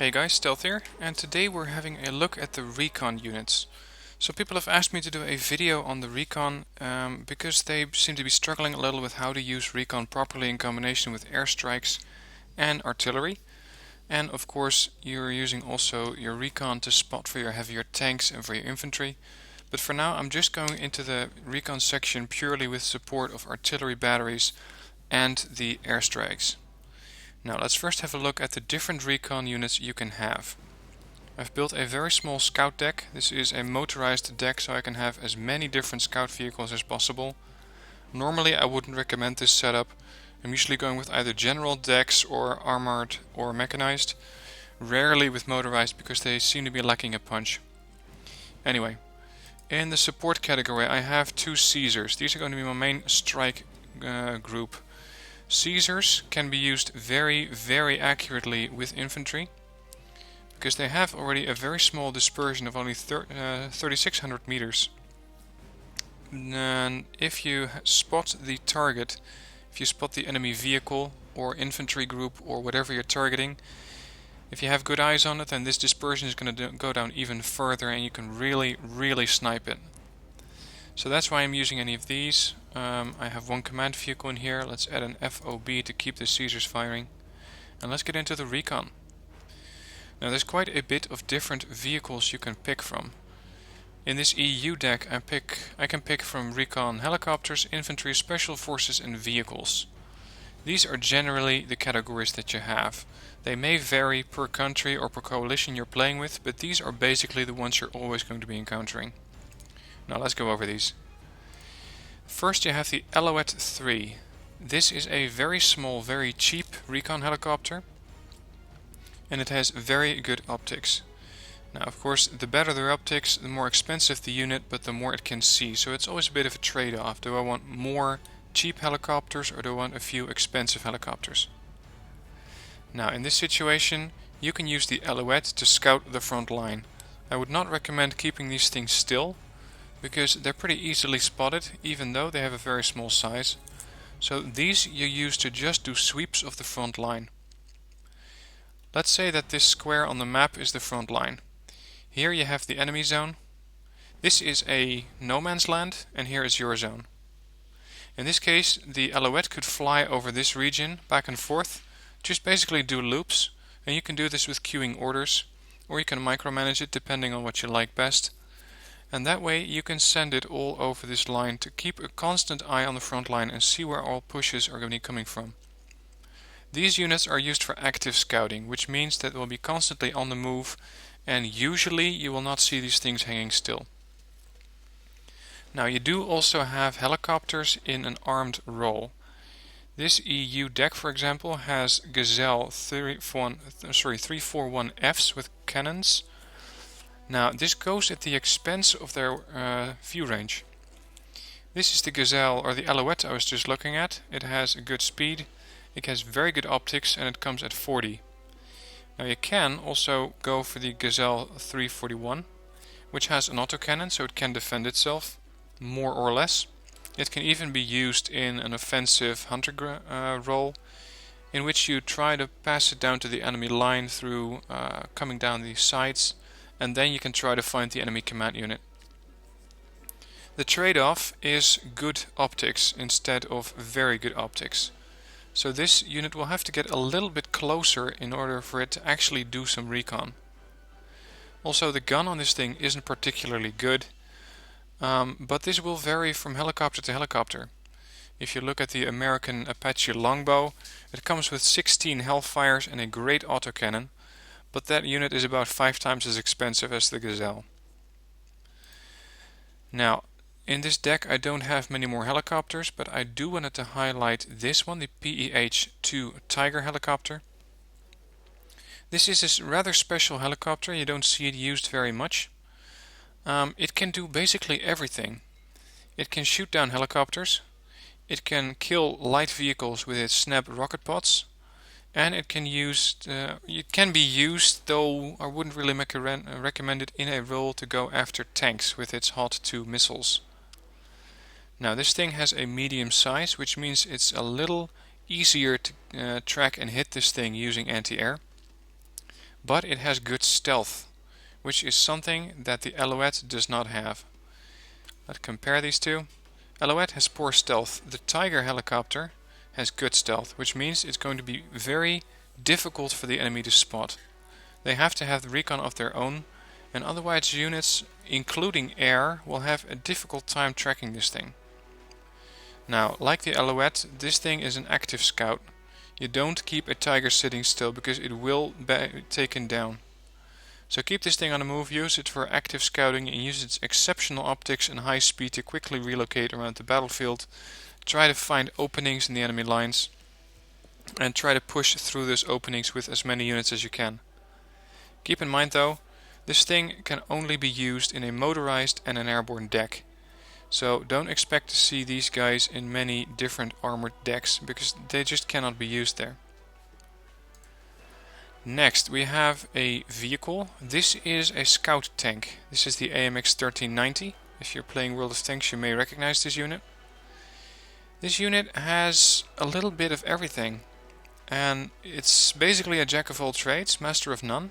Hey guys, Stealth here, and today we're having a look at the Recon units. So people have asked me to do a video on the Recon because they seem to be struggling a little with how to use Recon properly in combination with airstrikes and artillery. And of course you're using also your Recon to spot for your heavier tanks and for your infantry. But for now I'm just going into the Recon section purely with support of artillery batteries and the airstrikes. Now let's first have a look at the different recon units you can have. I've built a very small scout deck. This is a motorized deck, so I can have as many different scout vehicles as possible. Normally I wouldn't recommend this setup. I'm usually going with either general decks or armored or mechanized. Rarely with motorized because they seem to be lacking a punch. Anyway, in the support category I have two Caesars. These are going to be my main strike group. Caesars can be used very accurately with infantry because they have already a very small dispersion of only 3600 meters. And if you spot the target, if you spot the enemy vehicle or infantry group or whatever you're targeting, if you have good eyes on it, then this dispersion is going to go down even further and you can really snipe it. So that's why I'm using any of these. I have one command vehicle in here. Let's add an FOB to keep the Caesars firing. And let's get into the Recon. Now there's quite a bit of different vehicles you can pick from. In this EU deck I can pick from Recon helicopters, infantry, special forces and vehicles. These are generally the categories that you have. They may vary per country or per coalition you're playing with, but these are basically the ones you're always going to be encountering. Now let's go over these. First you have the Alouette 3. This is a very small, very cheap recon helicopter and it has very good optics. Now of course the better the optics, the more expensive the unit, but the more it can see, so it's always a bit of a trade-off. Do I want more cheap helicopters or do I want a few expensive helicopters? Now in this situation you can use the Alouette to scout the front line. I would not recommend keeping these things still, because they're pretty easily spotted even though they have a very small size. So these you use to just do sweeps of the front line. Let's say that this square on the map is the front line. Here you have the enemy zone. This is a no man's land and here is your zone. In this case the Alouette could fly over this region back and forth, just basically do loops, and you can do this with queuing orders or you can micromanage it depending on what you like best. And that way you can send it all over this line to keep a constant eye on the front line and see where all pushes are going to be coming from. These units are used for active scouting, which means that they will be constantly on the move and usually you will not see these things hanging still. Now you do also have helicopters in an armed role. This EU deck, for example, has Gazelle 341Fs with cannons. Now this goes at the expense of their view range. This is the Gazelle or the Alouette I was just looking at. It has a good speed, it has very good optics and it comes at 40. Now you can also go for the Gazelle 341, which has an autocannon, so it can defend itself, more or less. It can even be used in an offensive hunter role, in which you try to pass it down to the enemy line through coming down the sides, and then you can try to find the enemy command unit. The trade-off is good optics instead of very good optics. So this unit will have to get a little bit closer in order for it to actually do some recon. Also the gun on this thing isn't particularly good, but this will vary from helicopter to helicopter. If you look at the American Apache longbow, it comes with 16 Hellfires and a great autocannon, but that unit is about 5 times as expensive as the Gazelle. Now, in this deck I don't have many more helicopters, but I do want to highlight this one, the PEH-2 Tiger helicopter. This is a rather special helicopter, you don't see it used very much. It can do basically everything. It can shoot down helicopters, it can kill light vehicles with its snap rocket pods, and it can be used, though I wouldn't really recommend it in a role to go after tanks with its Hot 2 missiles. Now this thing has a medium size, which means it's a little easier to track and hit this thing using anti-air. but it has good stealth, which is something that the Alouette does not have. Let's compare these two. Alouette has poor stealth. The Tiger helicopter has good stealth, which means it's going to be very difficult for the enemy to spot. They have to have the recon of their own, and otherwise units, including air, will have a difficult time tracking this thing. Now, like the Alouette, this thing is an active scout. You don't keep a Tiger sitting still because it will be taken down. So keep this thing on the move, use it for active scouting and use its exceptional optics and high speed to quickly relocate around the battlefield. Try to find openings in the enemy lines and try to push through those openings with as many units as you can. Keep in mind though, this thing can only be used in a motorized and an airborne deck. So don't expect to see these guys in many different armored decks because they just cannot be used there. Next we have a vehicle. This is a scout tank. This is the AMX 1390. If you're playing World of Tanks you may recognize this unit. This unit has a little bit of everything, and it's basically a jack of all trades, master of none.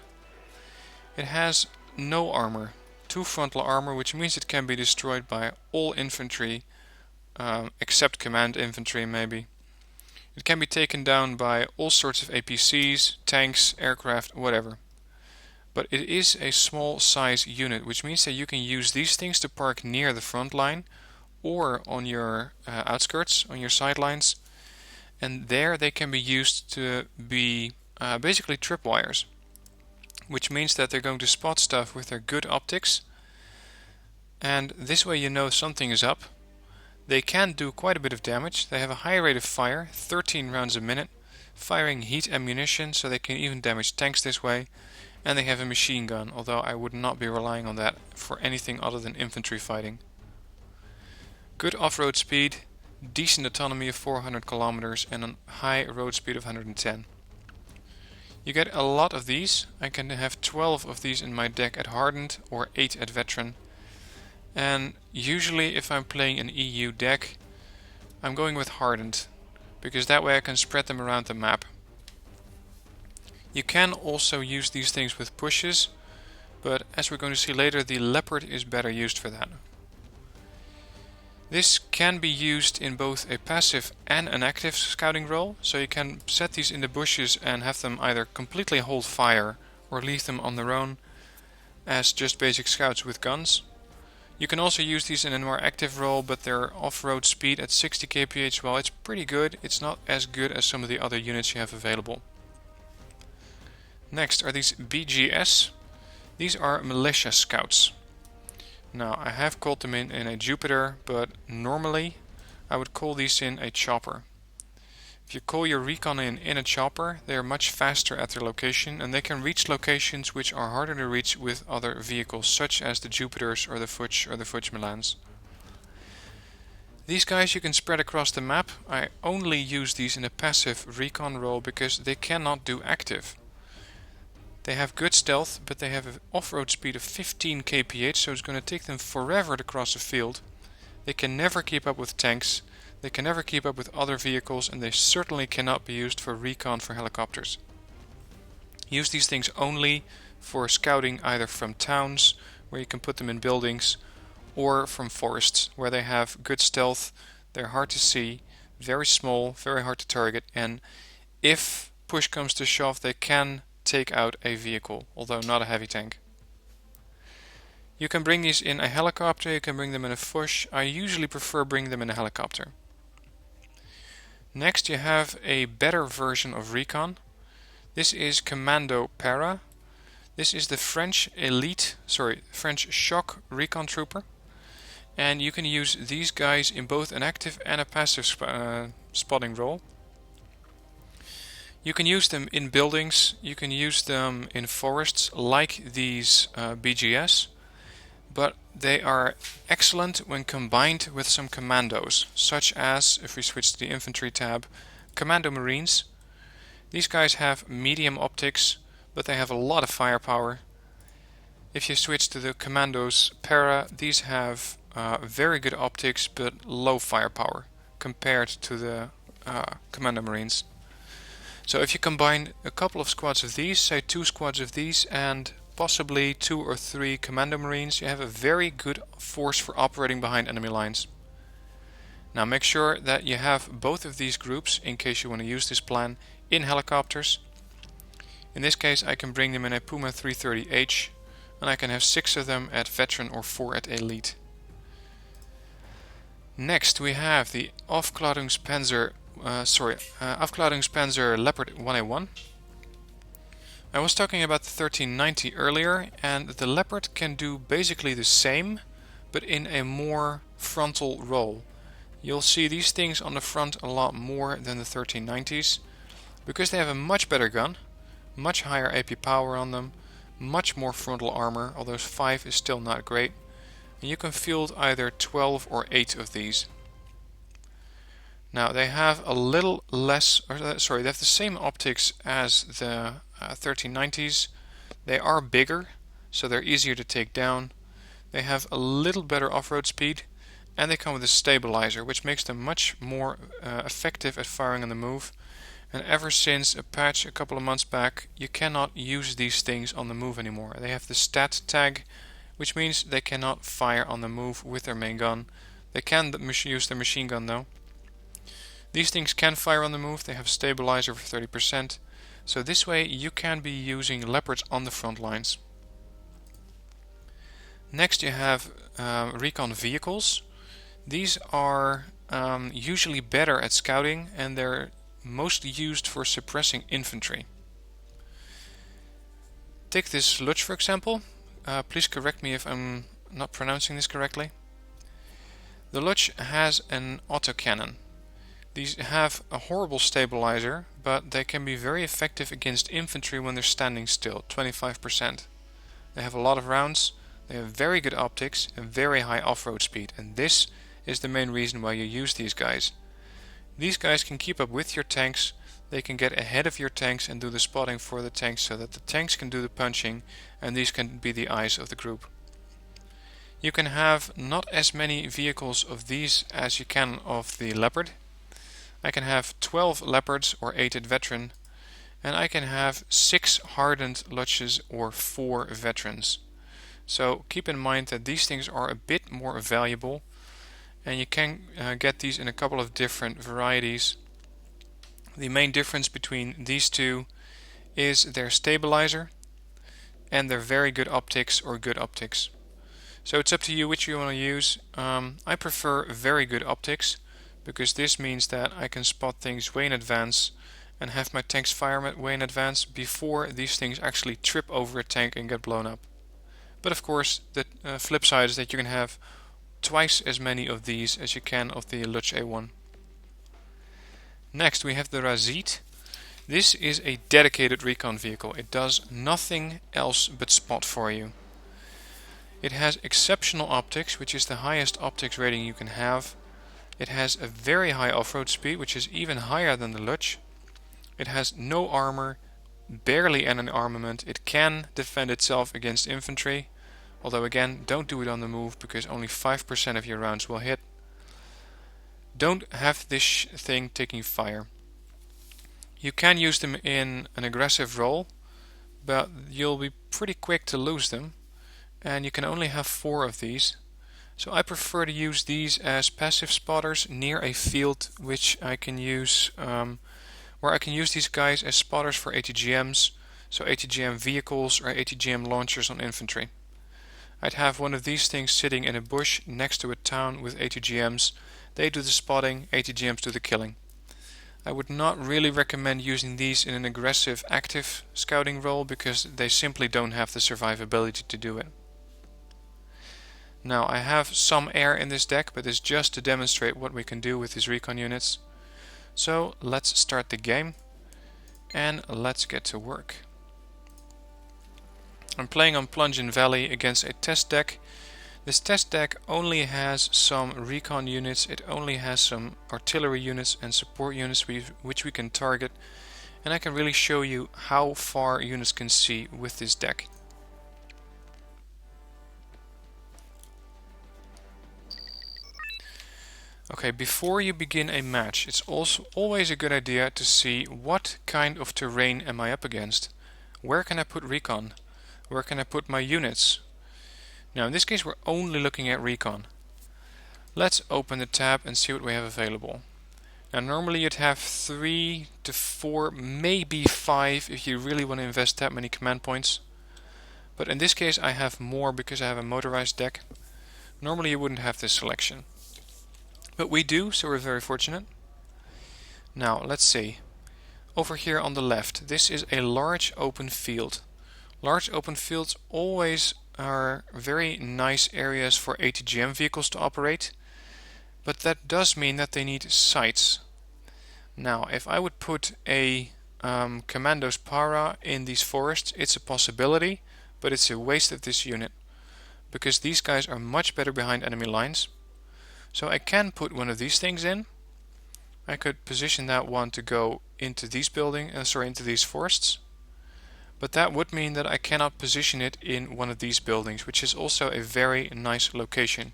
It has no armor, 2 frontal armor, which means it can be destroyed by all infantry, except command infantry maybe. It can be taken down by all sorts of APCs, tanks, aircraft, whatever. But it is a small size unit, which means that you can use these things to park near the front line or on your outskirts, on your sidelines. And there they can be used to be basically tripwires, which means that they're going to spot stuff with their good optics. And this way you know something is up. They can do quite a bit of damage. They have a high rate of fire, 13 rounds a minute, firing heat ammunition, so they can even damage tanks this way. And they have a machine gun, although I would not be relying on that for anything other than infantry fighting. Good off-road speed, decent autonomy of 400 kilometers and a high road speed of 110. You get a lot of these. I can have 12 of these in my deck at hardened or 8 at veteran. And usually if I'm playing an EU deck, I'm going with hardened, because that way I can spread them around the map. You can also use these things with pushes, but as we're going to see later, the Leopard is better used for that. This can be used in both a passive and an active scouting role, so you can set these in the bushes and have them either completely hold fire or leave them on their own as just basic scouts with guns. You can also use these in a more active role, but their off-road speed at 60 kph, well, it's pretty good. It's not as good as some of the other units you have available. Next are these BGS. These are militia scouts. Now, I have called them in a Jupiter, but normally I would call these in a chopper. If you call your recon in a chopper, they are much faster at their location, and they can reach locations which are harder to reach with other vehicles, such as the Jupiters or the Fuchs or the Fuchs Milans. These guys you can spread across the map. I only use these in a passive recon role because they cannot do active. They have good stealth, but they have an off-road speed of 15 kph, so it's going to take them forever to cross the field. They can never keep up with tanks. They can never keep up with other vehicles, and they certainly cannot be used for recon for helicopters. Use these things only for scouting, either from towns, where you can put them in buildings, or from forests, where they have good stealth, they're hard to see, very small, very hard to target, and if push comes to shove, they can take out a vehicle, although not a heavy tank. You can bring these in a helicopter, you can bring them in a Fuchs. I usually prefer bringing them in a helicopter. Next you have a better version of Recon. This is Commando Para. This is the French shock Recon Trooper. And you can use these guys in both an active and a passive spotting role. You can use them in buildings, you can use them in forests like these BGS. But they are excellent when combined with some commandos, such as, if we switch to the infantry tab, Commando Marines. These guys have medium optics, but they have a lot of firepower. If you switch to the Commandos Para, these have very good optics, but low firepower compared to the Commando Marines. So if you combine a couple of squads of these, say 2 squads of these and possibly 2 or 3 commando marines, you have a very good force for operating behind enemy lines. Now make sure that you have both of these groups, in case you want to use this plan, in helicopters. In this case I can bring them in a Puma 330H, and I can have 6 of them at veteran or 4 at elite. Next we have the Aufklärungspanzer Leopard 1A1. I was talking about the 1390 earlier, and the Leopard can do basically the same, but in a more frontal role. You'll see these things on the front a lot more than the 1390s, because they have a much better gun, much higher AP power on them, much more frontal armor, although 5 is still not great, and you can field either 12 or 8 of these. Now they have a little less, they have the same optics as the 1390s. They are bigger, so they're easier to take down. They have a little better off-road speed, and they come with a stabilizer, which makes them much more effective at firing on the move. And ever since a patch a couple of months back, you cannot use these things on the move anymore. They have the stat tag, which means they cannot fire on the move with their main gun. They can use their machine gun though. These things can fire on the move, they have stabilizer for 30%, so this way you can be using Leopards on the front lines. Next you have Recon vehicles. These are usually better at scouting, and they're mostly used for suppressing infantry. Take this Lutz for example. Please correct me if I'm not pronouncing this correctly. The Lutz has an autocannon. These have a horrible stabilizer, but they can be very effective against infantry when they're standing still, 25%. They have a lot of rounds, they have very good optics and very high off-road speed, and this is the main reason why you use these guys. These guys can keep up with your tanks, they can get ahead of your tanks and do the spotting for the tanks so that the tanks can do the punching, and these can be the eyes of the group. You can have not as many vehicles of these as you can of the Leopard. I can have 12 Leopards or 8 at veteran, and I can have 6 hardened Lutzes or 4 veterans. So keep in mind that these things are a bit more valuable, and you can get these in a couple of different varieties. The main difference between these two is their stabilizer and their very good optics or good optics. So it's up to you which you want to use. I prefer very good optics, because this means that I can spot things way in advance and have my tanks fire way in advance before these things actually trip over a tank and get blown up. But of course the flip side is that you can have twice as many of these as you can of the Lutz A1. Next we have the Razit. This is a dedicated recon vehicle. It does nothing else but spot for you. It has exceptional optics, which is the highest optics rating you can have. It has a very high off-road speed, which is even higher than the Lutz. It has no armor, barely any armament. It can defend itself against infantry, although again, don't do it on the move because only 5% of your rounds will hit. Don't have this thing taking fire. You can use them in an aggressive role, but you'll be pretty quick to lose them, and you can only have 4 of these. So I prefer to use these as passive spotters near a field, which I can use, where I can use these guys as spotters for ATGMs, so ATGM vehicles or ATGM launchers on infantry. I'd have one of these things sitting in a bush next to a town with ATGMs. They do the spotting, ATGMs do the killing. I would not really recommend using these in an aggressive active scouting role because they simply don't have the survivability to do it. Now I have some air in this deck, but it's just to demonstrate what we can do with these recon units. So let's start the game and let's get to work. I'm playing on Plungin Valley against a test deck. This test deck only has some recon units, it only has some artillery units and support units which we can target, and I can really show you how far units can see with this deck. Okay, before you begin a match, it's also always a good idea to see what kind of terrain am I up against. Where can I put recon? Where can I put my units? Now in this case we're only looking at recon. Let's open the tab and see what we have available. Now normally you'd have 3 to 4, maybe 5 if you really want to invest that many command points. But in this case I have more because I have a motorized deck. Normally you wouldn't have this selection. But we do, so we're very fortunate. Now let's see. Over here on the left, this is a large open field. Large open fields always are very nice areas for ATGM vehicles to operate, but that does mean that they need sights. Now if I would put a Commandos Para in these forests, it's a possibility, but it's a waste of this unit, because these guys are much better behind enemy lines. So I can put one of these things in. I could position that one to go into these into these forests. But that would mean that I cannot position it in one of these buildings, which is also a very nice location.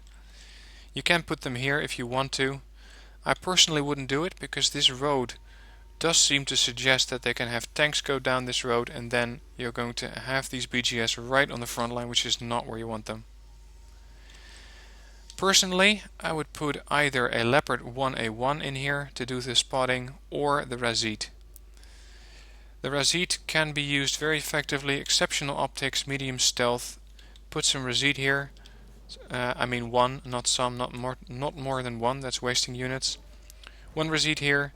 You can put them here if you want to. I personally wouldn't do it because this road does seem to suggest that they can have tanks go down this road, and then you're going to have these BGS right on the front line, which is not where you want them. Personally, I would put either a Leopard 1A1 in here to do the spotting, or the Razit. The Razit can be used very effectively, exceptional optics, medium stealth. Put some Razit here. I mean one, not some, not more than one, that's wasting units. One Razit here,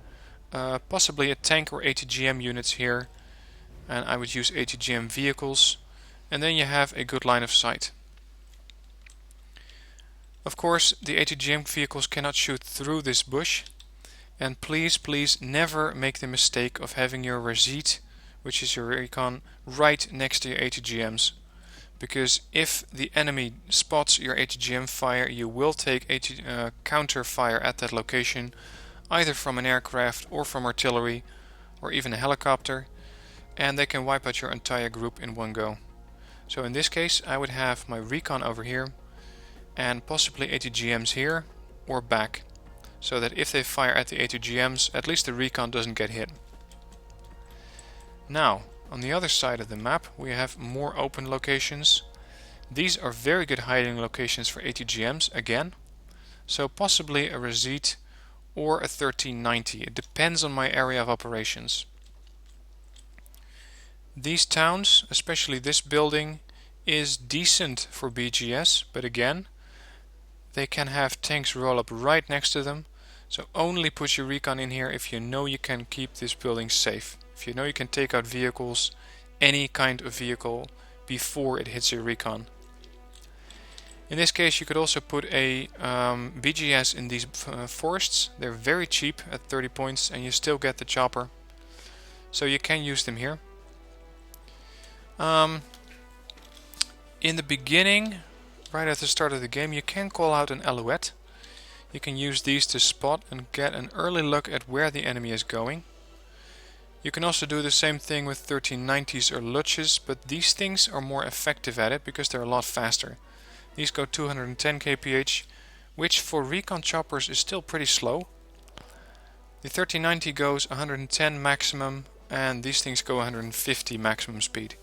possibly a tank or ATGM units here, and I would use ATGM vehicles, and then you have a good line of sight. Of course, the ATGM vehicles cannot shoot through this bush, and please never make the mistake of having your Razit, which is your Recon, right next to your ATGMs, because if the enemy spots your ATGM fire, you will take counter fire at that location, either from an aircraft or from artillery or even a helicopter, and they can wipe out your entire group in one go. So in this case I would have my Recon over here and possibly ATGMs here or back, so that if they fire at the ATGMs, at least the Recon doesn't get hit. Now, on the other side of the map we have more open locations. These are very good hiding locations for ATGMs again, so possibly a Razit or a 1390. It depends on my area of operations. These towns, especially this building, is decent for BGS, but again, they can have tanks roll up right next to them, so only put your Recon in here if you know you can keep this building safe. If you know you can take out vehicles, any kind of vehicle, before it hits your Recon. In this case you could also put a BGS in these forests. They're very cheap at 30 points and you still get the chopper. So you can use them here. In the beginning, right at the start of the game, you can call out an Alouette. You can use these to spot and get an early look at where the enemy is going. You can also do the same thing with 1390s or Luches, but these things are more effective at it because they're a lot faster. These go 210 kph, which for recon choppers is still pretty slow. The 1390 goes 110 maximum and these things go 150 maximum speed.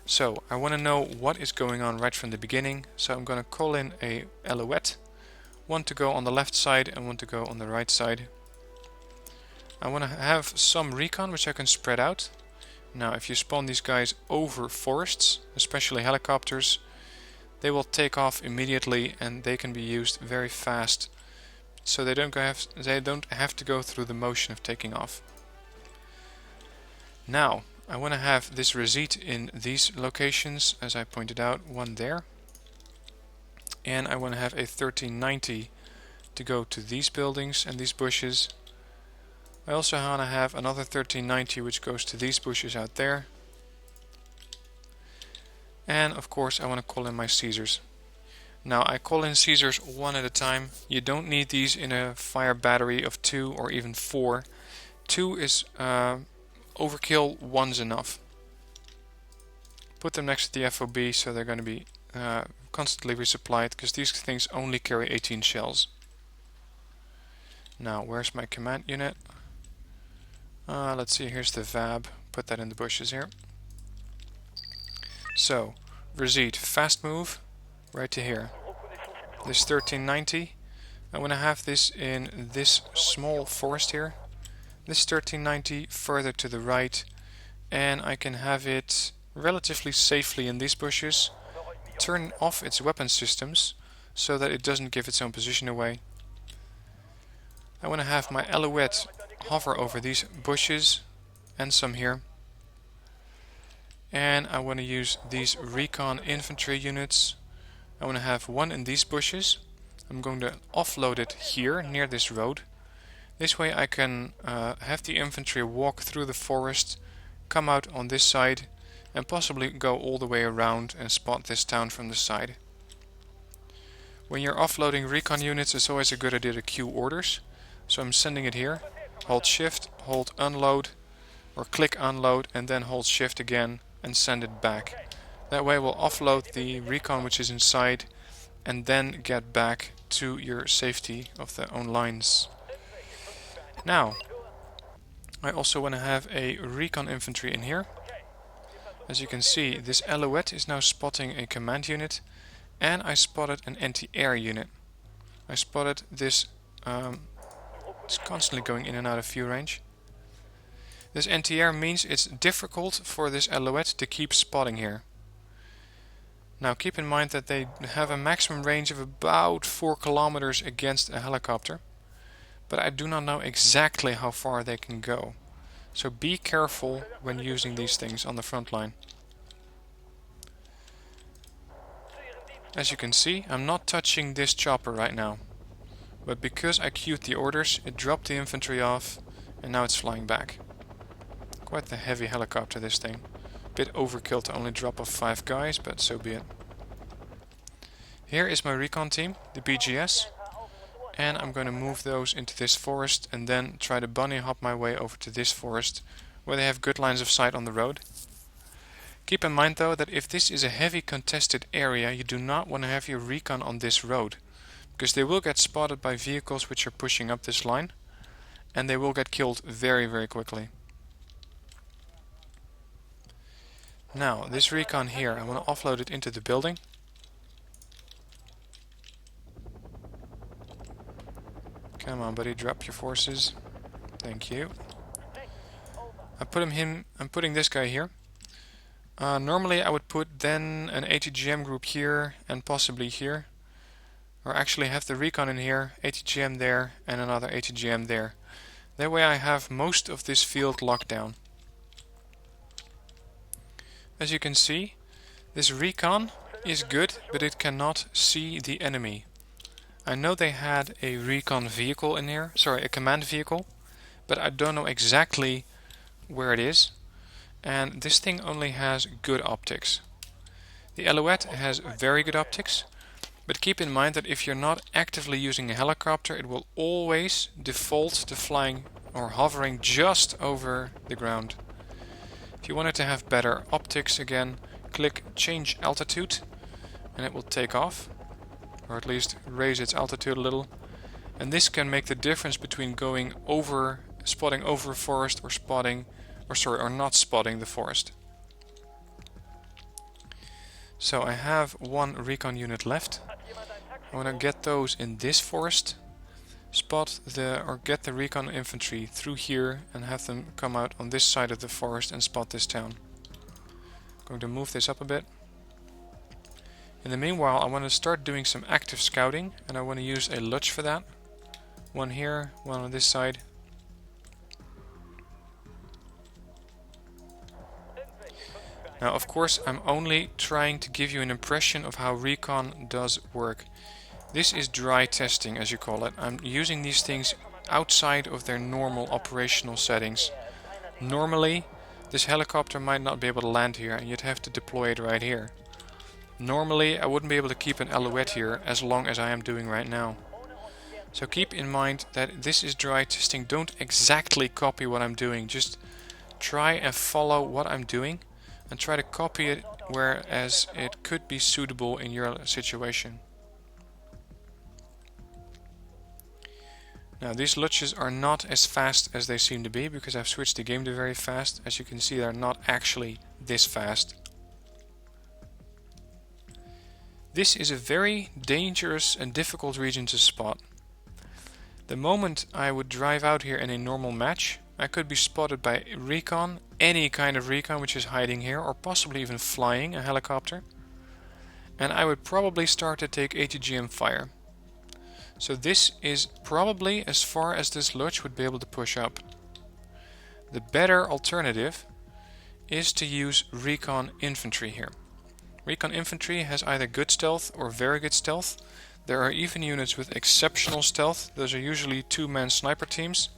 So I want to know what is going on right from the beginning, so I'm going to call in a Alouette. One to go on the left side and one to go on the right side. I want to have some recon which I can spread out. Now if you spawn these guys over forests, especially helicopters, they will take off immediately and they can be used very fast, so they don't have to go through the motion of taking off. Now I want to have this Razit in these locations, as I pointed out, one there, and I want to have a 1390 to go to these buildings and these bushes. I also want to have another 1390 which goes to these bushes out there. And of course I want to call in my Caesars. Now I call in Caesars one at a time. You don't need these in a fire battery of 2 or even 4. 2 is overkill, 1's enough. Put them next to the FOB so they're going to be constantly resupplied, because these things only carry 18 shells. Now, where's my command unit? Let's see, here's the VAB. Put that in the bushes here. So, Verzid, fast move, right to here. This 1390, I want to have this in this small forest here. This 1390 further to the right, and I can have it relatively safely in these bushes. Turn off its weapon systems so that it doesn't give its own position away. I want to have my Alouette hover over these bushes and some here. And I want to use these Recon infantry units. I want to have one in these bushes. I'm going to offload it here near this road. This way I can have the infantry walk through the forest, come out on this side, and possibly go all the way around and spot this town from the side. When you're offloading recon units, it's always a good idea to queue orders. So I'm sending it here. Hold shift, hold unload, or click unload, and then hold shift again and send it back. That way we'll offload the recon which is inside and then get back to your safety of the own lines. Now, I also want to have a recon infantry in here. As you can see, this Alouette is now spotting a command unit, and I spotted an anti-air unit. I spotted this, it's constantly going in and out of view range. This anti-air means it's difficult for this Alouette to keep spotting here. Now keep in mind that they have a maximum range of about 4 kilometers against a helicopter, but I do not know exactly how far they can go. So be careful when using these things on the front line. As you can see, I'm not touching this chopper right now, but because I queued the orders, it dropped the infantry off and now it's flying back. Quite the heavy helicopter, this thing. Bit overkill to only drop off 5 guys, but so be it. Here is my recon team, the BGS, and I'm going to move those into this forest and then try to bunny hop my way over to this forest where they have good lines of sight on the road. Keep in mind though that if this is a heavy contested area, you do not want to have your recon on this road, because they will get spotted by vehicles which are pushing up this line and they will get killed very, very quickly. Now, this recon here, I want to offload it into the building. Come on, buddy, drop your forces. Thank you. I'm putting this guy here. Normally I would put then an ATGM group here and possibly here. Or actually have the recon in here, ATGM there, and another ATGM there. That way I have most of this field locked down. As you can see, this recon is good, but it cannot see the enemy. I know they had a recon vehicle in here, sorry, a command vehicle, but I don't know exactly where it is. And this thing only has good optics. The Alouette has very good optics, but keep in mind that if you're not actively using a helicopter, it will always default to flying or hovering just over the ground. If you want it to have better optics again, click change altitude and it will take off, or at least raise its altitude a little. And this can make the difference between going over, spotting over a forest, or not spotting the forest. So I have one recon unit left. I want to get those in this forest, get the recon infantry through here and have them come out on this side of the forest and spot this town. Going to move this up a bit. In the meanwhile, I want to start doing some active scouting, and I want to use a Lutch for that. One here, one on this side. Now, of course, I'm only trying to give you an impression of how recon does work. This is dry testing, as you call it. I'm using these things outside of their normal operational settings. Normally, this helicopter might not be able to land here, and you'd have to deploy it right here. Normally, I wouldn't be able to keep an Alouette here as long as I am doing right now. So keep in mind that this is dry testing. Don't exactly copy what I'm doing. Just try and follow what I'm doing and try to copy it whereas it could be suitable in your situation. Now these Luches are not as fast as they seem to be because I've switched the game to very fast. As you can see, they're not actually this fast. This is a very dangerous and difficult region to spot. The moment I would drive out here in a normal match, I could be spotted by Recon, any kind of Recon which is hiding here, or possibly even flying a helicopter. And I would probably start to take ATGM fire. So this is probably as far as this Luch would be able to push up. The better alternative is to use Recon infantry here. Recon infantry has either good stealth or very good stealth. There are even units with exceptional stealth. Those are usually two-man sniper teams.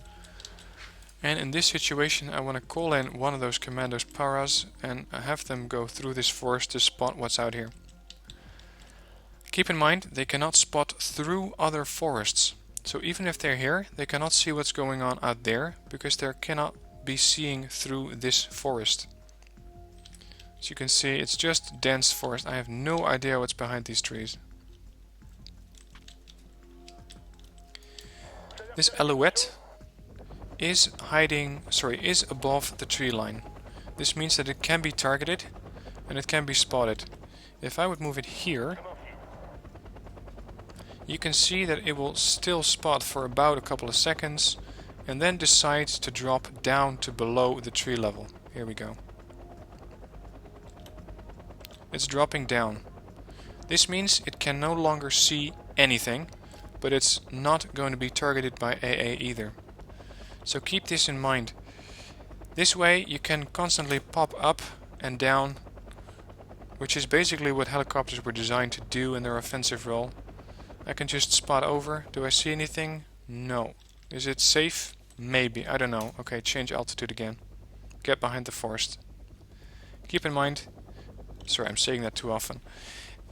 And in this situation I want to call in one of those commandos paras and have them go through this forest to spot what's out here. Keep in mind, they cannot spot through other forests. So even if they're here, they cannot see what's going on out there because they cannot be seeing through this forest. As you can see, it's just dense forest. I have no idea what's behind these trees. This Alouette is is above the tree line. This means that it can be targeted and it can be spotted. If I would move it here, you can see that it will still spot for about a couple of seconds and then decides to drop down to below the tree level. Here we go. It's dropping down. This means it can no longer see anything, but it's not going to be targeted by AA either. So keep this in mind. This way you can constantly pop up and down, which is basically what helicopters were designed to do in their offensive role. I can just spot over. Do I see anything? No. Is it safe? Maybe. I don't know. Okay, change altitude again. Get behind the forest. Keep in mind... Sorry, I'm saying that too often.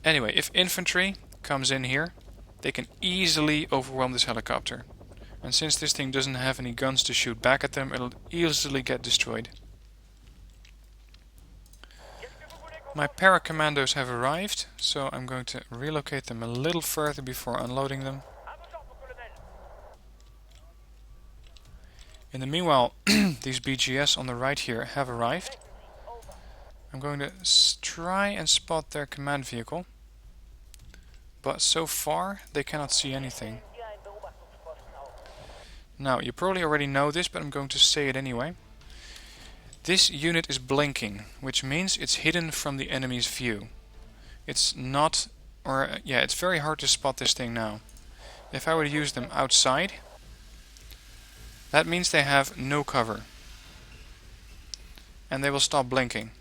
Anyway, if infantry comes in here, they can easily overwhelm this helicopter. And since this thing doesn't have any guns to shoot back at them, it'll easily get destroyed. My para-commandos have arrived, so I'm going to relocate them a little further before unloading them. In the meanwhile, these BGS on the right here have arrived. I'm going to try and spot their command vehicle, but so far they cannot see anything. Now, you probably already know this, but I'm going to say it anyway. This unit is blinking, which means it's hidden from the enemy's view. It's not, it's very hard to spot this thing now. If I were to use them outside, that means they have no cover. And they will stop blinking.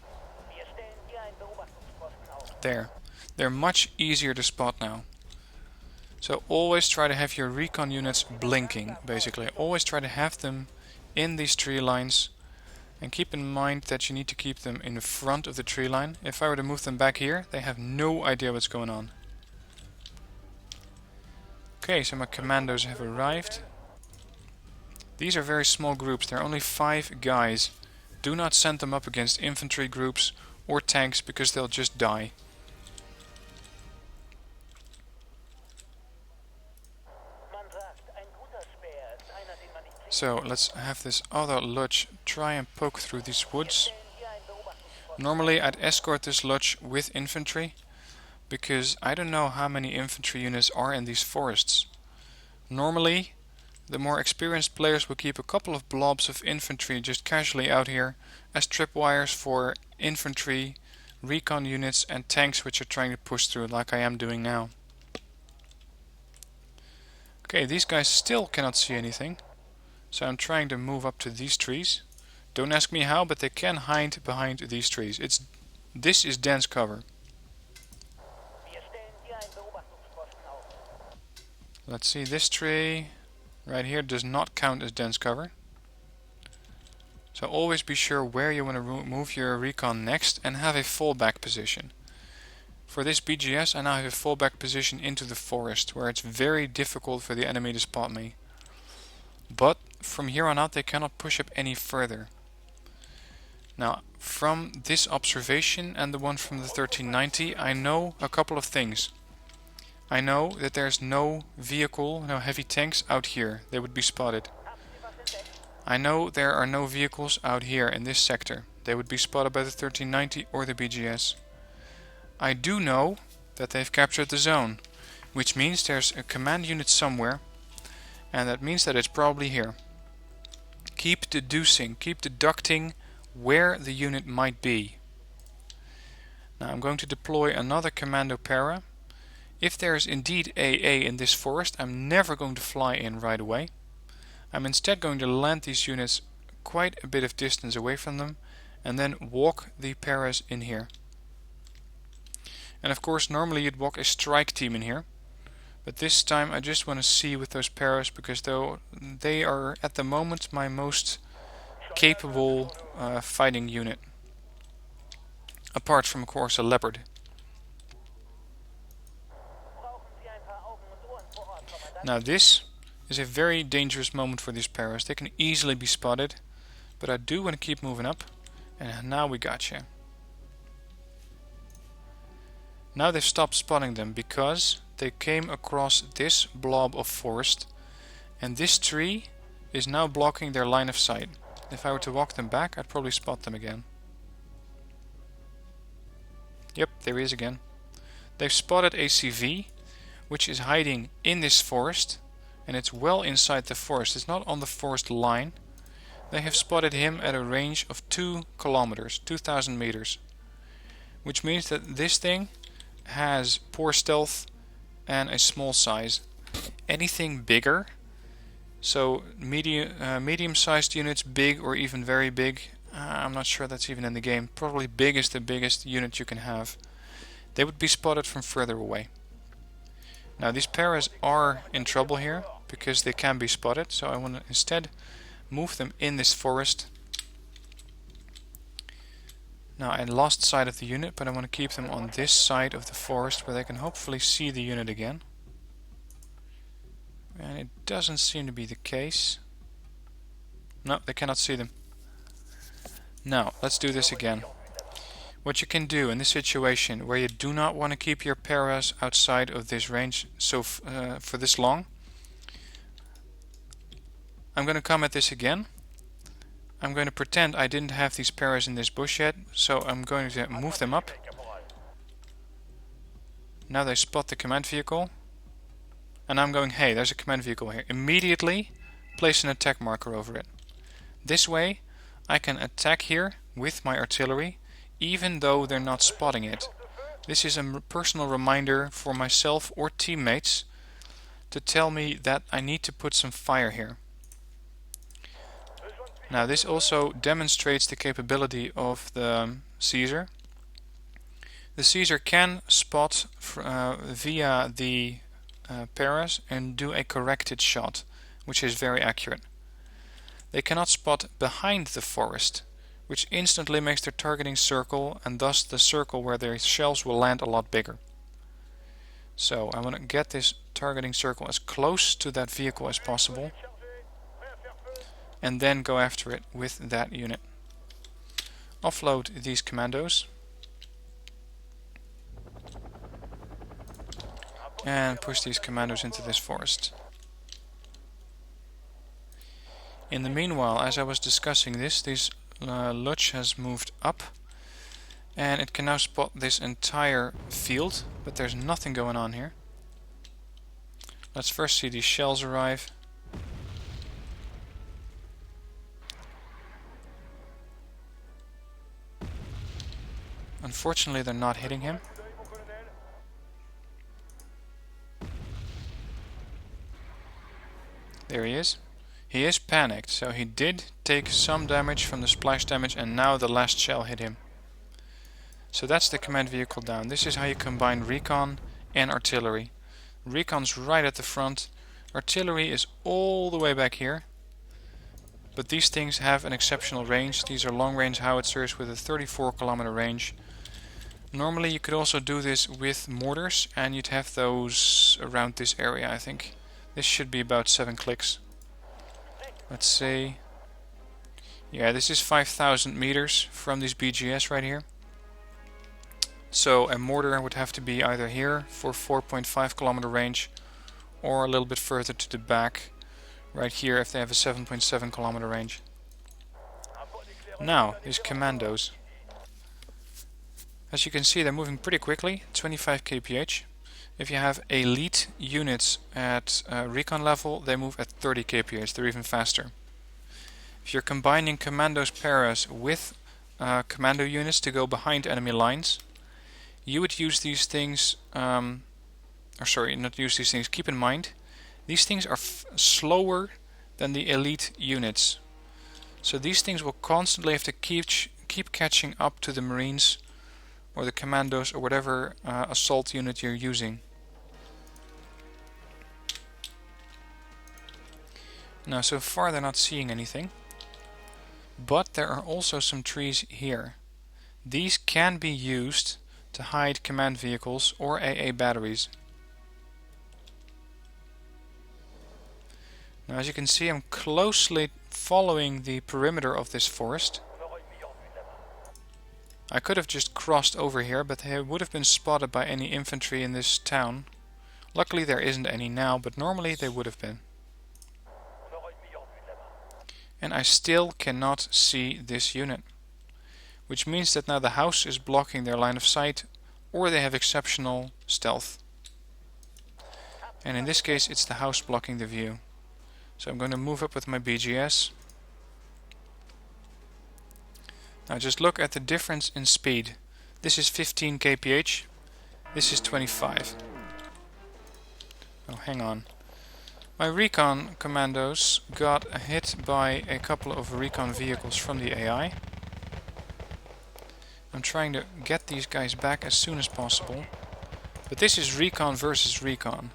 There. They're much easier to spot now. So always try to have your recon units blinking, basically. Always try to have them in these tree lines. And keep in mind that you need to keep them in the front of the tree line. If I were to move them back here, they have no idea what's going on. Okay, so my commandos have arrived. These are very small groups. There are only 5 guys. Do not send them up against infantry groups or tanks because they'll just die. So let's have this other Luch try and poke through these woods. Normally I'd escort this Luch with infantry, because I don't know how many infantry units are in these forests. Normally the more experienced players will keep a couple of blobs of infantry just casually out here as tripwires for infantry, recon units and tanks which are trying to push through, like I am doing now. Okay, these guys still cannot see anything. So I'm trying to move up to these trees. Don't ask me how, but they can hide behind these trees. This is dense cover. Let's see, this tree right here does not count as dense cover. So always be sure where you want to move your recon next and have a fallback position. For this BGS I now have a fallback position into the forest, where it's very difficult for the enemy to spot me. But from here on out they cannot push up any further. Now, from this observation and the one from the 1390, I know a couple of things. I know that there's no vehicle, no heavy tanks out here. They would be spotted. I know there are no vehicles out here in this sector. They would be spotted by the 1390 or the BGS. I do know that they've captured the zone, which means there's a command unit somewhere, and that means that it's probably here. Keep deducing, keep deducting where the unit might be. Now I'm going to deploy another commando para. If there is indeed AA in this forest, I'm never going to fly in right away. I'm instead going to land these units quite a bit of distance away from them and then walk the paras in here. And of course normally you'd walk a strike team in here, but this time I just want to see with those paras because they are at the moment my most capable fighting unit. Apart from of course a leopard. Now this is a very dangerous moment for these paras. They can easily be spotted, but I do want to keep moving up. And now we gotcha. Now they've stopped spotting them because they came across this blob of forest, and this tree is now blocking their line of sight. If I were to walk them back, I'd probably spot them again. Yep, there he is again. They've spotted a CV, which is hiding in this forest, and it's well inside the forest. It's not on the forest line. They have spotted him at a range of 2 kilometers, 2,000 meters, which means that this thing has poor stealth and a small size. Anything bigger, so medium-sized units, big or even very big, I'm not sure that's even in the game. Probably big is the biggest unit you can have. They would be spotted from further away. Now these paras are in trouble here because they can be spotted, so I want to instead move them in this forest. Now I lost sight of the unit, but I want to keep them on this side of the forest where they can hopefully see the unit again. And it doesn't seem to be the case. No, they cannot see them. Now let's do this again. What you can do in this situation where you do not want to keep your paras outside of this range for this long, I'm going to come at this again. I'm going to pretend I didn't have these paras in this bush yet, so I'm going to move them up. Now they spot the command vehicle, and I'm going, hey, there's a command vehicle here. Immediately place an attack marker over it. This way I can attack here with my artillery, even though they're not spotting it. This is a personal reminder for myself or teammates to tell me that I need to put some fire here. Now this also demonstrates the capability of the Caesar. The Caesar can spot via the paras and do a corrected shot, which is very accurate. They cannot spot behind the forest, which instantly makes their targeting circle, and thus the circle where their shells will land a lot bigger. So I want to get this targeting circle as close to that vehicle as possible, and then go after it with that unit. Offload these commandos and push these commandos into this forest. In the meanwhile, as I was discussing this Luch has moved up and it can now spot this entire field, but there's nothing going on here. Let's first see these shells arrive. Unfortunately, they're not hitting him. There he is. He is panicked, so he did take some damage from the splash damage, and now the last shell hit him. So that's the command vehicle down. This is how you combine recon and artillery. Recon's right at the front. Artillery is all the way back here. But these things have an exceptional range. These are long-range howitzers with a 34-kilometer range. Normally you could also do this with mortars, and you'd have those around this area, I think. This should be about 7 clicks. Let's see. Yeah, this is 5,000 meters from these BGS right here. So a mortar would have to be either here for 4.5 kilometer range or a little bit further to the back, right here if they have a 7.7 kilometer range. Now, these commandos. As you can see, they're moving pretty quickly, 25 kph. If you have elite units at recon level, they move at 30 kph, they're even faster. If you're combining commandos paras with commando units to go behind enemy lines, you would use these things, keep in mind, these things are slower than the elite units. So these things will constantly have to keep catching up to the Marines or the commandos or whatever assault unit you're using. Now so far they're not seeing anything, but there are also some trees here. These can be used to hide command vehicles or AA batteries. Now as you can see, I'm closely following the perimeter of this forest. I could have just crossed over here, but they would have been spotted by any infantry in this town. Luckily there isn't any now, but normally they would have been. And I still cannot see this unit, which means that now the house is blocking their line of sight, or they have exceptional stealth. And in this case it's the house blocking the view. So I'm going to move up with my BGS. Now just look at the difference in speed. This is 15 kph, this is 25. Oh, hang on. My recon commandos got hit by a couple of recon vehicles from the AI. I'm trying to get these guys back as soon as possible. But this is recon versus recon.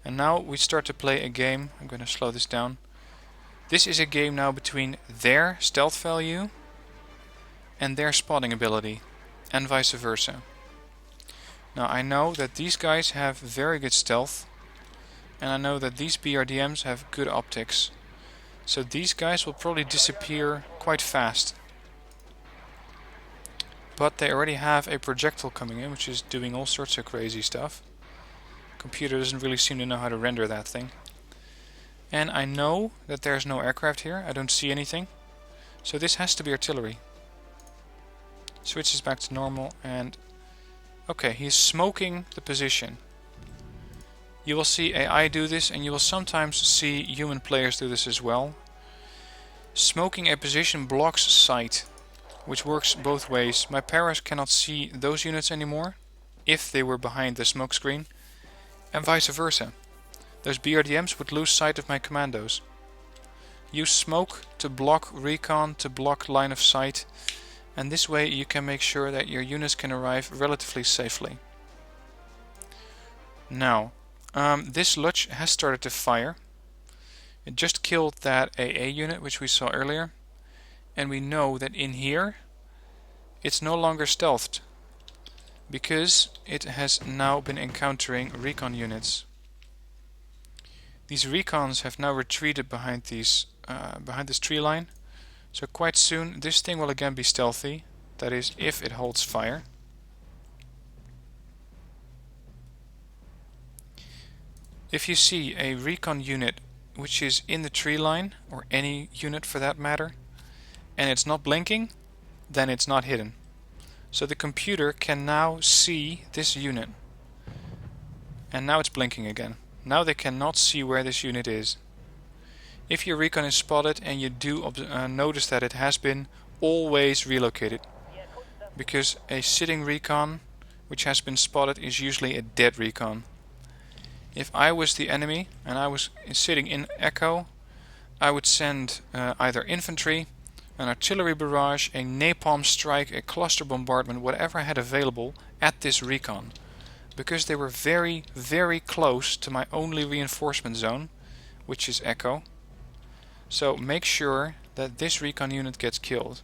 And now we start to play a game. I'm going to slow this down. This is a game now between their stealth value and their spotting ability, and vice versa. Now I know that these guys have very good stealth, and I know that these BRDMs have good optics. So these guys will probably disappear quite fast. But they already have a projectile coming in, which is doing all sorts of crazy stuff. Computer doesn't really seem to know how to render that thing. And I know that there's no aircraft here. I don't see anything. So this has to be artillery. Switches back to normal and... okay, he's smoking the position. You will see AI do this, and you will sometimes see human players do this as well. Smoking a position blocks sight, which works both ways. My paras cannot see those units anymore, if they were behind the smoke screen, and vice versa. Those BRDMs would lose sight of my commandos. Use smoke to block recon, to block line of sight, and this way you can make sure that your units can arrive relatively safely. Now, this Luch has started to fire. It just killed that AA unit which we saw earlier, and we know that in here it's no longer stealthed, because it has now been encountering recon units. These recons have now retreated behind this tree line, so quite soon this thing will again be stealthy, that is if it holds fire. If you see a recon unit which is in the tree line, or any unit for that matter, and it's not blinking, then it's not hidden. So the computer can now see this unit. And now it's blinking again. Now they cannot see where this unit is. If your recon is spotted and you do notice that it has been, always relocate it. Because a sitting recon which has been spotted is usually a dead recon. If I was the enemy and I was sitting in Echo, I would send either infantry, an artillery barrage, a napalm strike, a cluster bombardment, whatever I had available at this recon. Because they were very, very close to my only reinforcement zone, which is Echo. So make sure that this recon unit gets killed.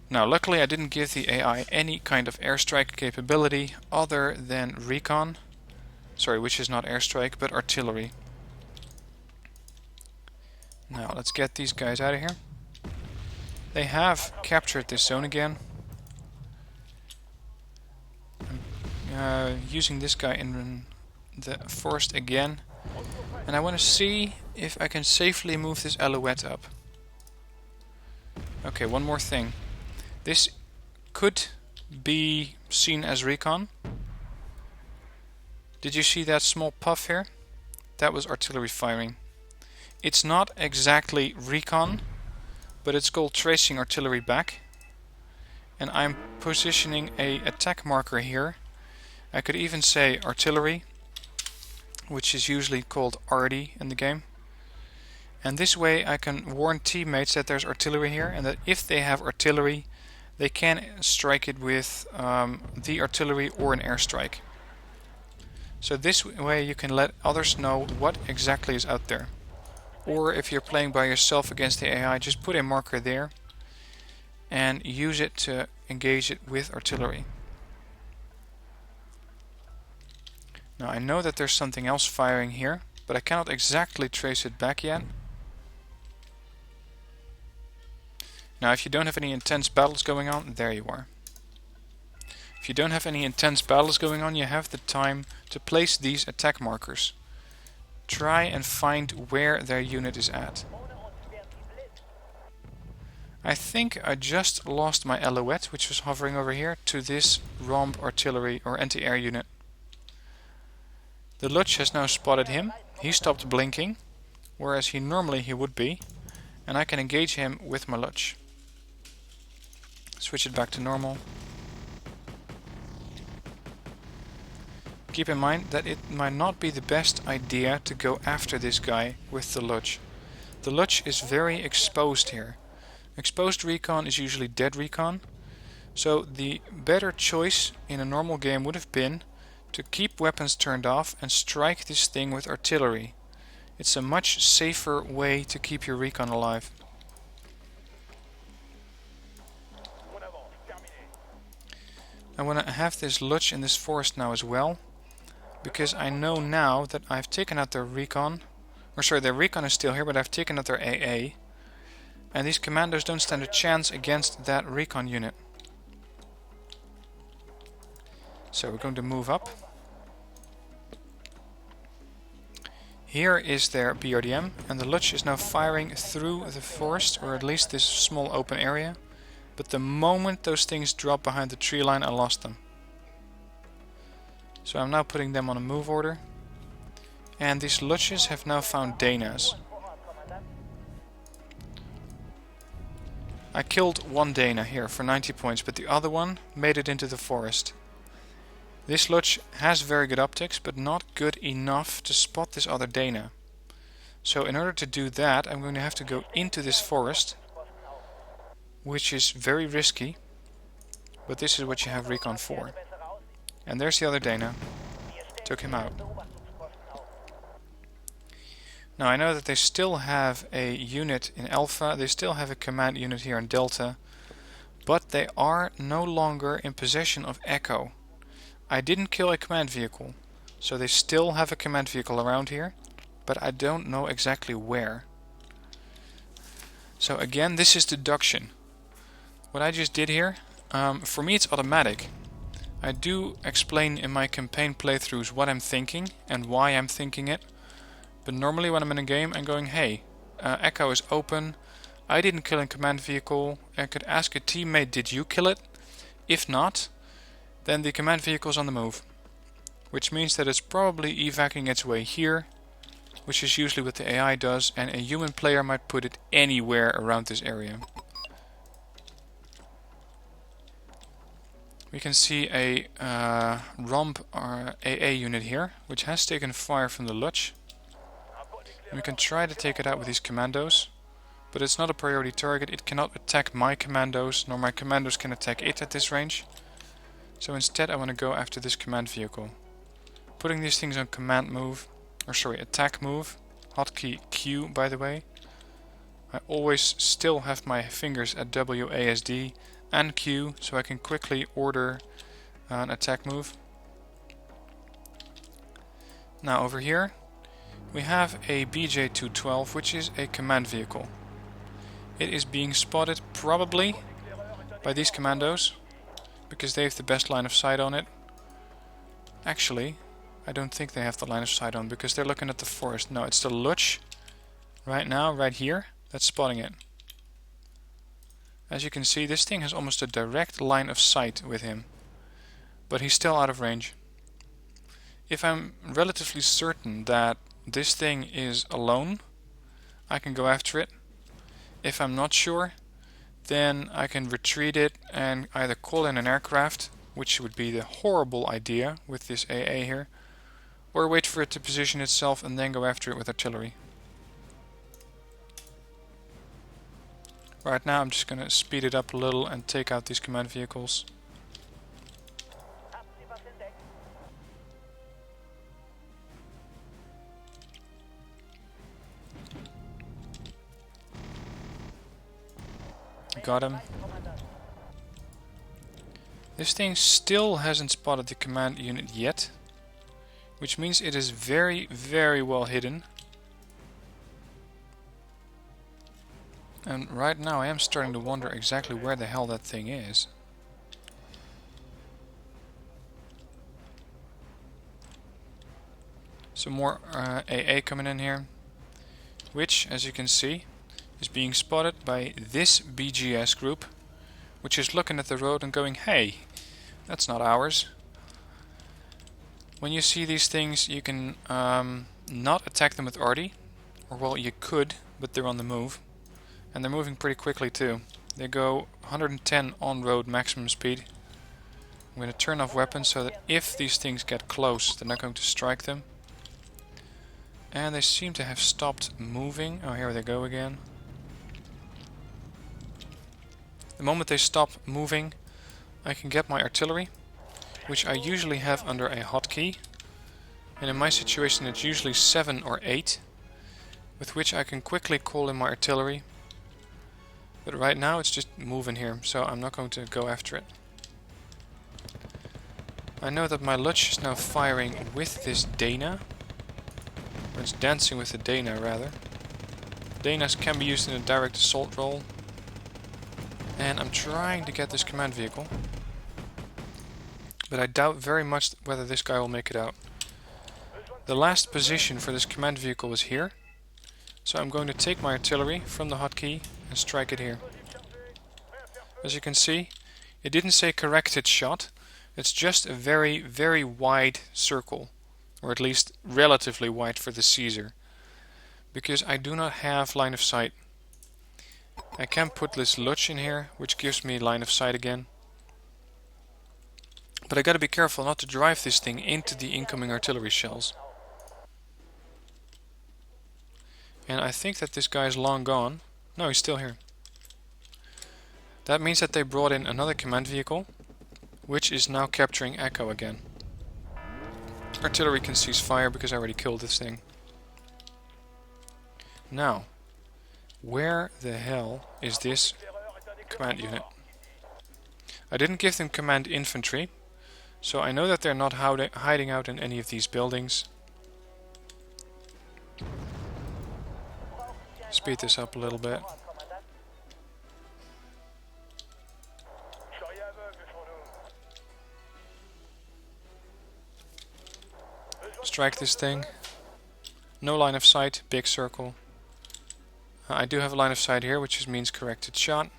Now luckily I didn't give the AI any kind of airstrike capability other than recon. Sorry, which is not airstrike but artillery. Now let's get these guys out of here. They have captured this zone again. using this guy in the forest again. And I want to see if I can safely move this alouette up. Okay, one more thing. This could be seen as recon. Did you see that small puff here? That was artillery firing. It's not exactly recon, but it's called tracing artillery back. And I'm positioning a attack marker here. I could even say artillery, which is usually called RD in the game. And this way I can warn teammates that there's artillery here, and that if they have artillery, they can strike it with the artillery or an airstrike. So this way you can let others know what exactly is out there. Or if you're playing by yourself against the AI, just put a marker there and use it to engage it with artillery. Now I know that there's something else firing here, but I cannot exactly trace it back yet. Now if you don't have any intense battles going on, there you are. If you don't have any intense battles going on, you have the time to place these attack markers. Try and find where their unit is at. I think I just lost my alouette, which was hovering over here, to this romp artillery or anti-air unit. The Lutch has now spotted him. He stopped blinking, whereas he would be, and I can engage him with my Lutch. Switch it back to normal. Keep in mind that it might not be the best idea to go after this guy with the Lutch. The Lutch is very exposed here. Exposed recon is usually dead recon, so the better choice in a normal game would have been to keep weapons turned off and strike this thing with artillery. It's a much safer way to keep your recon alive. I want to have this Lutch in this forest now as well, because I know now that I've taken out their recon, or sorry, their recon is still here, but I've taken out their AA, and these commandos don't stand a chance against that recon unit. So we're going to move up. Here is their BRDM, and the Lutch is now firing through the forest, or at least this small open area. But the moment those things dropped behind the tree line, I lost them. So I'm now putting them on a move order. And these Lutches have now found Danas. I killed one Dana here for 90 points, but the other one made it into the forest. This Lutch has very good optics, but not good enough to spot this other Dana. So in order to do that, I'm going to have to go into this forest, which is very risky, but this is what you have recon for. And there's the other Dana. Took him out. Now I know that they still have a unit in Alpha, they still have a command unit here in Delta, but they are no longer in possession of Echo. I didn't kill a command vehicle, so they still have a command vehicle around here, but I don't know exactly where. So again, this is deduction. What I just did here, for me it's automatic. I do explain in my campaign playthroughs what I'm thinking and why I'm thinking it. But normally when I'm in a game I'm going, hey, Echo is open, I didn't kill a command vehicle. I could ask a teammate, did you kill it? If not, then the command vehicle is on the move. Which means that it's probably evacuating its way here, which is usually what the AI does, and a human player might put it anywhere around this area. We can see a romp AA unit here, which has taken fire from the Lutch. And we can try to take it out with these commandos, but it's not a priority target. It cannot attack my commandos, nor my commandos can attack it at this range. So instead I want to go after this command vehicle. Putting these things on command move, or sorry, attack move. Hotkey Q, by the way. I always still have my fingers at WASD and Q, so I can quickly order an attack move. Now over here we have a BJ-212, which is a command vehicle. It is being spotted probably by these commandos, because they have the best line of sight on it. Actually, I don't think they have the line of sight on because they're looking at the forest. No, it's the Luch right now, right here, that's spotting it. As you can see, this thing has almost a direct line of sight with him, but he's still out of range. If I'm relatively certain that this thing is alone, I can go after it. If I'm not sure, then I can retreat it and either call in an aircraft, which would be the horrible idea with this AA here, or wait for it to position itself and then go after it with artillery. Right now I'm just going to speed it up a little and take out these command vehicles. Got him. This thing still hasn't spotted the command unit yet, which means it is very, very well hidden. And right now I am starting to wonder exactly where the hell that thing is. Some more AA coming in here, which, as you can see, is being spotted by this BGS group, which is looking at the road and going, hey, that's not ours. When you see these things, you can not attack them with arty, or well, you could, but they're on the move. And they're moving pretty quickly too. They go 110 on-road maximum speed. I'm going to turn off weapons so that if these things get close, they're not going to strike them. And they seem to have stopped moving. Oh, here they go again. The moment they stop moving, I can get my artillery, which I usually have under a hotkey. And in my situation it's usually 7 or 8, with which I can quickly call in my artillery. But right now it's just moving here, so I'm not going to go after it. I know that my Luch is now firing with this Dana. Or it's dancing with the Dana rather. Danas can be used in a direct assault role. And I'm trying to get this command vehicle. But I doubt very much whether this guy will make it out. The last position for this command vehicle was here. So I'm going to take my artillery from the hotkey and strike it here. As you can see, it didn't say corrected shot. It's just a very, very wide circle. Or at least relatively wide for the Caesar. Because I do not have line of sight. I can put this Luch in here, which gives me line of sight again. But I gotta be careful not to drive this thing into the incoming artillery shells. And I think that this guy is long gone. No, he's still here. That means that they brought in another command vehicle, which is now capturing Echo again. Artillery can cease fire because I already killed this thing. Now, where the hell is this command unit? I didn't give them command infantry, so I know that they're not hiding out in any of these buildings. Speed this up a little bit. Strike this thing. No line of sight, big circle. I do have a line of sight here, which means corrected shot.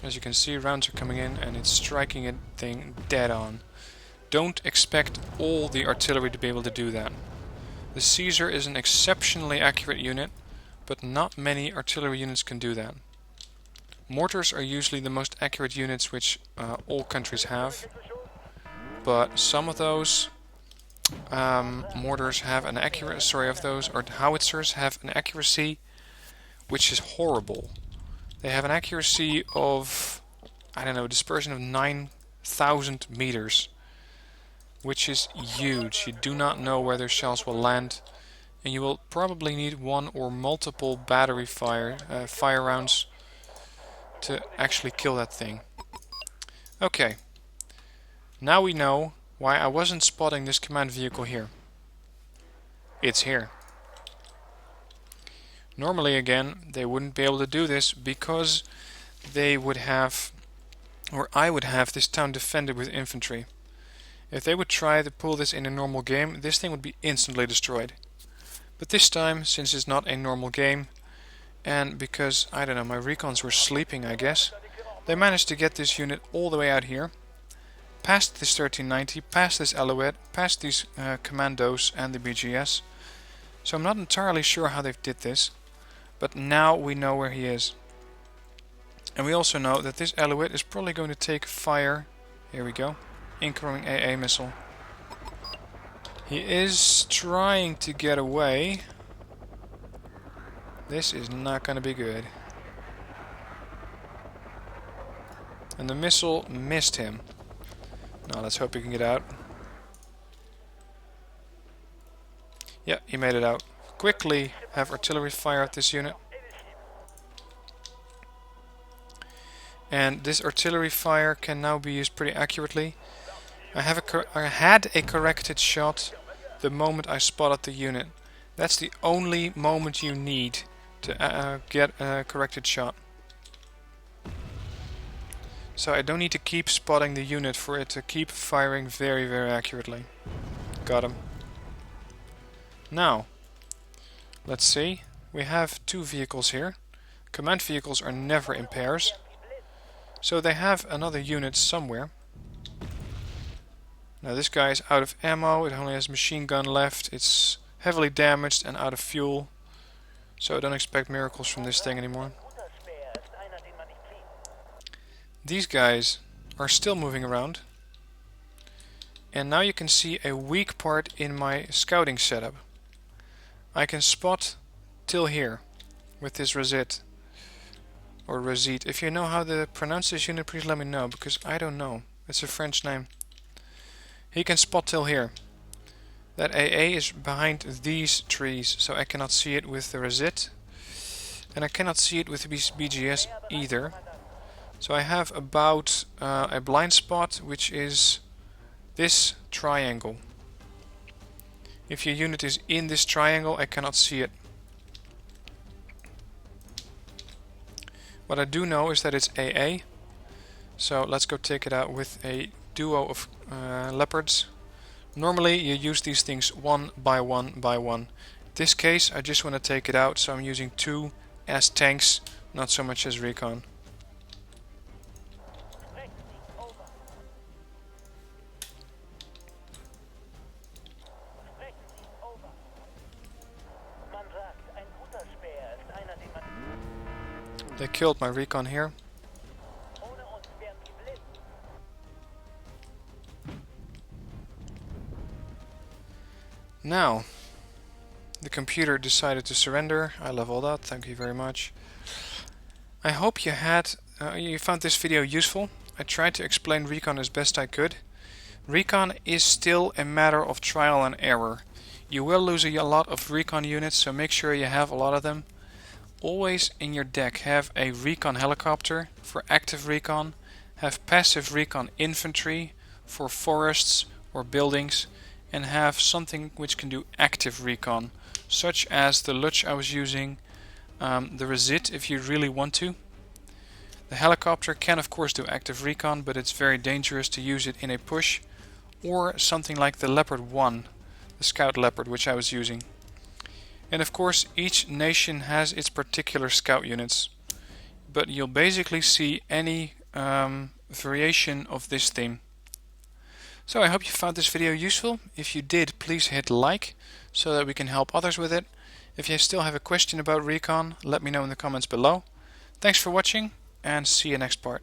As you can see, rounds are coming in and it's striking a thing dead on. Don't expect all the artillery to be able to do that. The Caesar is an exceptionally accurate unit, but not many artillery units can do that. Mortars are usually the most accurate units which all countries have, but some of those mortars have an accuracy, or howitzers have an accuracy which is horrible. They have an accuracy of, I don't know, dispersion of 9,000 meters, which is huge. You do not know where their shells will land, and you will probably need one or multiple battery fire rounds to actually kill that thing. Okay, now we know why I wasn't spotting this command vehicle here. It's here. Normally, again, they wouldn't be able to do this because they would have, or I would have, this town defended with infantry. If they would try to pull this in a normal game, this thing would be instantly destroyed. But this time, since it's not a normal game, and because, I don't know, my recons were sleeping, I guess, they managed to get this unit all the way out here, past this 1390, past this Alouette, past these commandos and the BGS. So I'm not entirely sure how they did this, but now we know where he is. And we also know that this Alouette is probably going to take fire. Here we go. Incoming AA missile. He is trying to get away. This is not going to be good. And the missile missed him. Now let's hope he can get out. Yeah, he made it out. Quickly have artillery fire at this unit. And this artillery fire can now be used pretty accurately. I had a corrected shot the moment I spotted the unit. That's the only moment you need to get a corrected shot. So I don't need to keep spotting the unit for it to keep firing very, very accurately. Got him. Now, let's see. We have two vehicles here. Command vehicles are never in pairs. So they have another unit somewhere. Now this guy is out of ammo, it only has machine gun left, it's heavily damaged and out of fuel. So I don't expect miracles from this thing anymore. These guys are still moving around. And now you can see a weak part in my scouting setup. I can spot till here with this Resit. Or Resit. If you know how to pronounce this unit, please let me know, because I don't know. It's a French name. He can spot till here. That AA is behind these trees, so I cannot see it with the Resit. And I cannot see it with the BGS either. So I have about a blind spot, which is this triangle. If your unit is in this triangle, I cannot see it. What I do know is that it's AA. So let's go take it out with a duo of leopards. Normally you use these things one by one by one. In this case I just want to take it out, so I'm using two as tanks, not so much as recon. They killed my recon here. Now, the computer decided to surrender. I leveled out, thank you very much. I hope you found this video useful. I tried to explain Recon as best I could. Recon is still a matter of trial and error. You will lose a lot of Recon units, so make sure you have a lot of them. Always in your deck have a Recon helicopter for active Recon. Have passive Recon infantry for forests or buildings. And have something which can do active recon, such as the Lutch I was using, the Resit if you really want to. The helicopter can of course do active recon, but it's very dangerous to use it in a push, or something like the Leopard 1, the Scout Leopard, which I was using. And of course each nation has its particular scout units, but you'll basically see any variation of this theme. So I hope you found this video useful. If you did, please hit like so that we can help others with it. If you still have a question about Recon, let me know in the comments below. Thanks for watching and see you next part.